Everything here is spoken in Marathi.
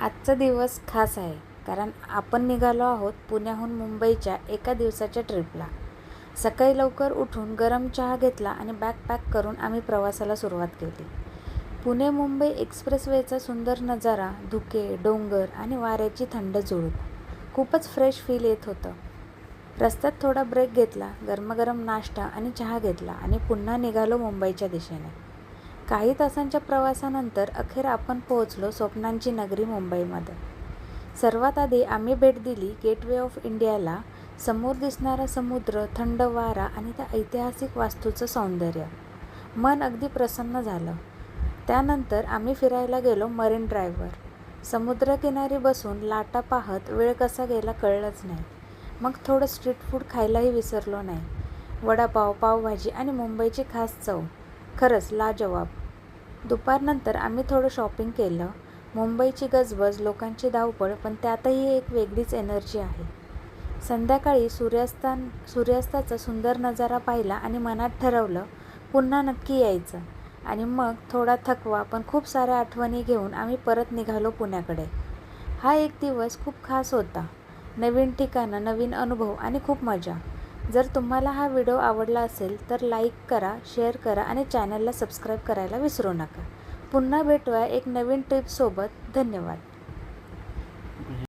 आजचा दिवस खास आहे कारण आपण निघालो आहोत पुण्याहून मुंबईच्या एका दिवसाच्या ट्रिपला. सकाळी लवकर उठून गरम चहा घेतला आणि बॅग पॅक करून आम्ही प्रवासाला सुरुवात केली. पुणे मुंबई एक्सप्रेसवेचा सुंदर नजारा, धुके, डोंगर आणि वाऱ्याची थंड झुळूक खूपच फ्रेश फील येत होतं. रस्त्यात थोडा ब्रेक घेतला, गरमागरम नाश्ता आणि चहा घेतला आणि पुन्हा निघालो मुंबईच्या दिशेने. काही तासांच्या प्रवासानंतर अखेर आपण पोहोचलो स्वप्नांची नगरी मुंबईमध्ये. सर्वात आधी आम्ही भेट दिली गेटवे ऑफ इंडियाला. समोर दिसणारा समुद्र, थंड वारा आणि त्या ऐतिहासिक वास्तूचं सौंदर्य मन अगदी प्रसन्न झालं. त्यानंतर आम्ही फिरायला गेलो मरीन ड्राईव्हवर. समुद्रकिनारी बसून लाटा पाहत वेळ कसा गेला कळलंच नाही. मग थोडं स्ट्रीट फूड खायलाही विसरलो नाही. वडापाव, पावभाजी आणि मुंबईची खास चव खरंच लाजवाब. दुपारनंतर आम्ही थोडं शॉपिंग केलं. मुंबईची गजबज, लोकांची धावपळ, पण त्यातही एक वेगळीच एनर्जी आहे. संध्याकाळी सूर्यास्ताचा सुंदर नजारा पाहिला आणि मनात ठरवलं पुन्हा नक्की यायचं. आणि मग थोडा थकवा पण खूप साऱ्या आठवणी घेऊन आम्ही परत निघालो पुण्याकडे. हा एक दिवस खूप खास होता. नवीन ठिकाणं, नवीन अनुभव आणि खूप मजा. जर तुम्हाला हा व्हिडिओ आवडला असेल तर लाईक करा, शेअर करा आणि चॅनलला सबस्क्राईब करायला विसरू नका. पुन्हा भेटूया एक नवीन ट्रिपसोबत. धन्यवाद.